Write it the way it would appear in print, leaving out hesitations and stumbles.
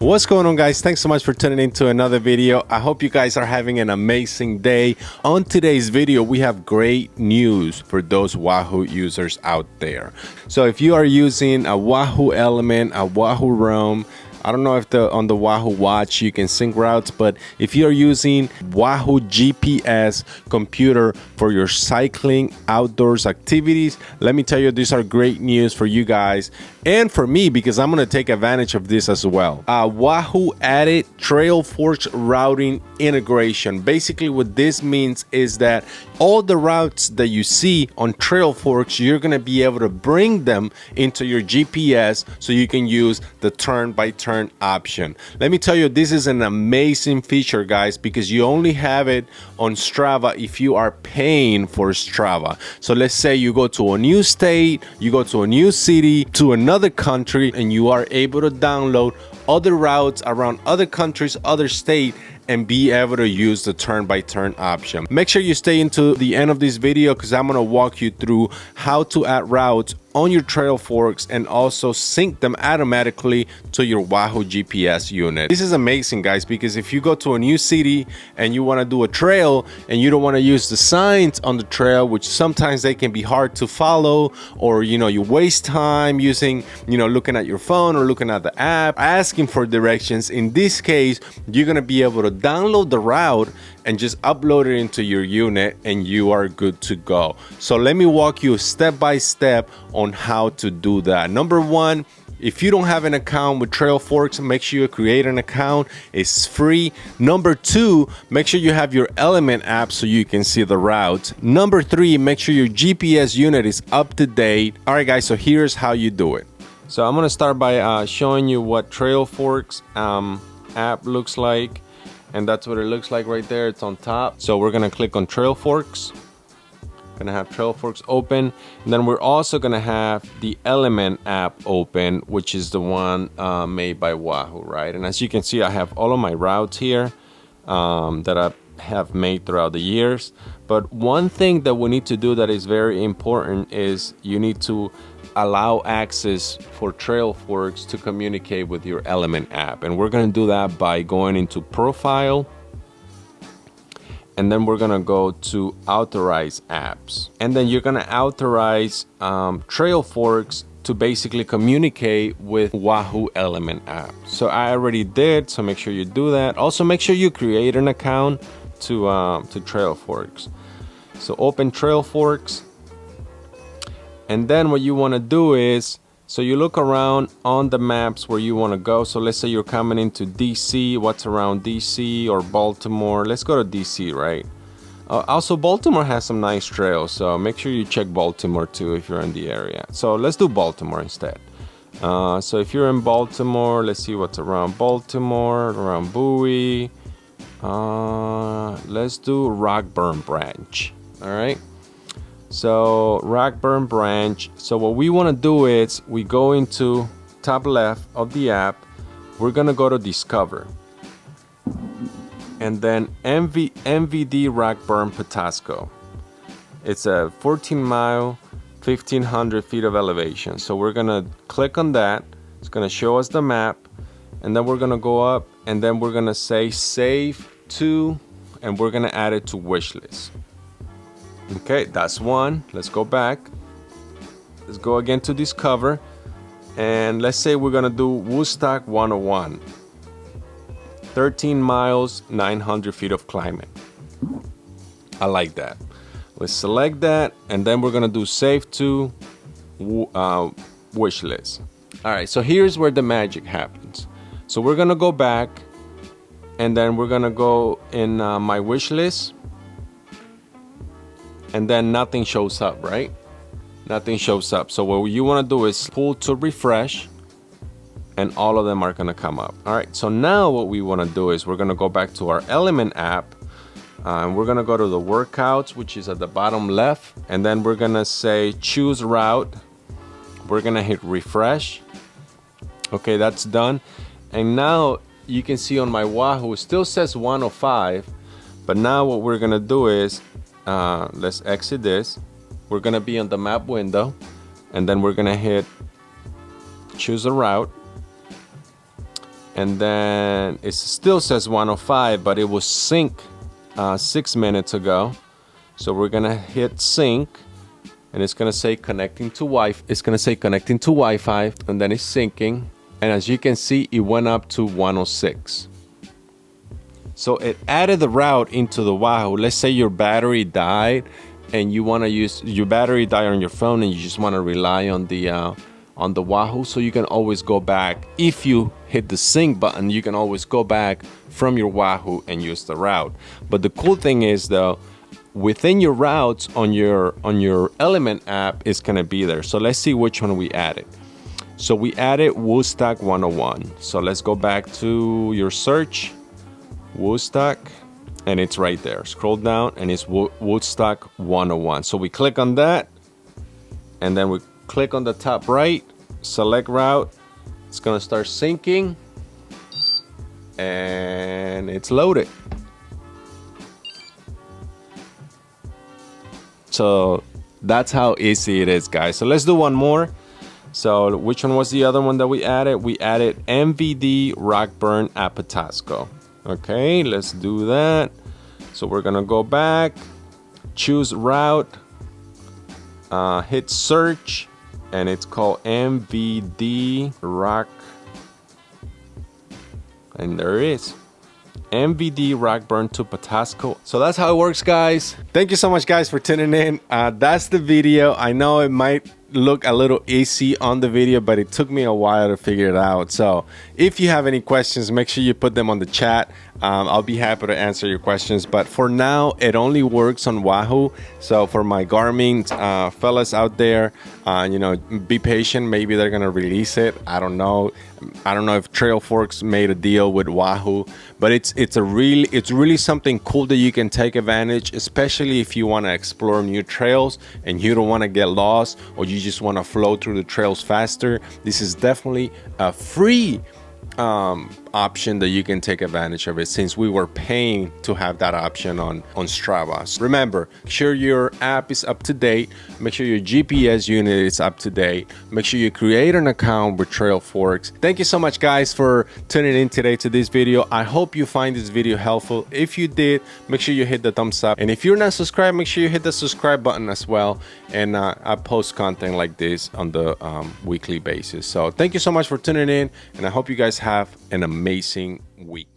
What's going on, guys? Thanks so much for tuning in to another video. I hope you guys are having an amazing day. On today's video, we have great news for those Wahoo users out there. So if you are using a Wahoo Element, a Wahoo Roam, I don't know if on the Wahoo watch you can sync routes, but if you're using Wahoo GPS computer for your cycling outdoors activities, let me tell you, these are great news for you guys and for me, because I'm going to take advantage of this as well. Wahoo added Trailforks routing integration. Basically what this means is that all the routes that you see on Trailforks, you're going to be able to bring them into your GPS so you can use the turn-by-turn option. Let me tell you, this is an amazing feature, guys, because you only have it on Strava if you are paying for Strava. So let's say you go to a new state, you go to a new city, to another country, and you are able to download other routes around other countries, other states, and be able to use the turn-by-turn option. Make sure you stay into the end of this video because I'm going to walk you through how to add routes on your Trailforks and also sync them automatically to your Wahoo GPS unit. This is amazing, guys, because if you go to a new city and you want to do a trail and you don't want to use the signs on the trail, which sometimes they can be hard to follow, or you waste time using looking at your phone or looking at the app asking for directions. In this case, you're going to be able to download the route and just upload it into your unit and you are good to go. So let me walk you step by step on how to do that. Number one, if you don't have an account with Trailforks, make sure you create an account. It's free. Number two, make sure you have your Element app so you can see the routes. Number three, make sure your GPS unit is up to date. All right, guys, so here's how you do it. So I'm gonna start by showing you what Trailforks app looks like. And that's what it looks like right there. It's on top. So we're gonna click on Trailforks. Gonna have Trailforks open, and then we're also gonna have the Element app open, which is the one made by Wahoo, right? And as you can see, I have all of my routes here that I have made throughout the years. But one thing that we need to do that is very important is you need to allow access for Trailforks to communicate with your Element app, and we're going to do that by going into Profile, and then we're going to go to Authorize Apps, and then you're going to authorize Trailforks to basically communicate with Wahoo Element app. So I already did, so make sure you do that. Also make sure you create an account to Trailforks. So open Trailforks. And then what you want to do is, so you look around on the maps where you want to go. So let's say you're coming into DC, what's around DC or Baltimore. Let's go to DC, right? Also, Baltimore has some nice trails, so make sure you check Baltimore too if you're in the area. So let's do Baltimore instead. So if you're in Baltimore, let's see what's around Baltimore, around Bowie. Let's do Rockburn Branch, all right? So Rockburn Branch. So what we want to do is we go into top left of the app. We're gonna go to Discover, and then MVD Rockburn Patapsco. It's a 14-mile, 1,500 feet of elevation. So we're gonna click on that. It's gonna show us the map, and then we're gonna go up, and then we're gonna say Save To, and we're gonna add it to Wishlist. Okay, that's one. Let's go back. Let's go again to Discover. And let's say we're gonna do Woodstock 101. 13 miles, 900 feet of climbing. I like that. Let's select that, and then we're gonna do Save To Wishlist. All right, so here's where the magic happens. So we're gonna go back, and then we're gonna go in my wish list. And then nothing shows up, right? Nothing shows up. So what you want to do is pull to refresh, and all of them are going to come up. All right, so now what we want to do is we're going to go back to our Element app, and we're going to go to the workouts, which is at the bottom left, and then we're going to say choose route. We're going to hit refresh. Okay, that's done. And now you can see on my Wahoo, it still says 105, but now what we're going to do is let's exit this. We're gonna be on the map window, and then we're gonna hit choose a route, and then it still says 105, but it was sync 6 minutes ago. So we're gonna hit sync, and it's gonna say connecting to Wi-Fi. It's gonna say connecting to Wi-Fi, and then it's syncing. And as you can see, it went up to 106. So it added the route into the Wahoo. Let's say your battery died, and you want to use your battery died on your phone, and you just want to rely on the Wahoo. So you can always go back. If you hit the sync button, you can always go back from your Wahoo and use the route. But the cool thing is, though, within your routes on your Element app is gonna be there. So let's see which one we added. So we added Woodstock 101. So let's go back to your search, Woodstock, and it's right there. Scroll down, and it's Woodstock 101. So we click on that, and then we click on the top right, select route. It's gonna start syncing, and it's loaded. So that's how easy it is, guys. So let's do one more. So which one was the other one that we added? We added MVD Rockburn Apatasco. Okay, let's do that. So we're gonna go back, choose route, hit search, and it's called MVD Rock, and there it is. MVD Rockburn to Patasco. So that's how it works, guys. Thank you so much, guys, for tuning in. That's the video. I know it might look a little easy on the video, but it took me a while to figure it out. So if you have any questions, make sure you put them on the chat. I'll be happy to answer your questions, but for now it only works on Wahoo. So for my Garmin fellas out there, you know, be patient. Maybe they're gonna release it. I don't know if Trailforks made a deal with Wahoo, but it's really something cool that you can take advantage, especially if you want to explore new trails and you don't want to get lost, or you just want to flow through the trails faster. This is definitely a free option that you can take advantage of it, since we were paying to have that option on Strava. So remember, make sure your app is up to date, make sure your GPS unit is up to date, make sure you create an account with Trailforks. Thank you so much, guys, for tuning in today to this video. I hope you find this video helpful. If you did, make sure you hit the thumbs up, and if you're not subscribed, make sure you hit the subscribe button as well. And I post content like this on the weekly basis. So thank you so much for tuning in, and I hope you guys have an amazing week.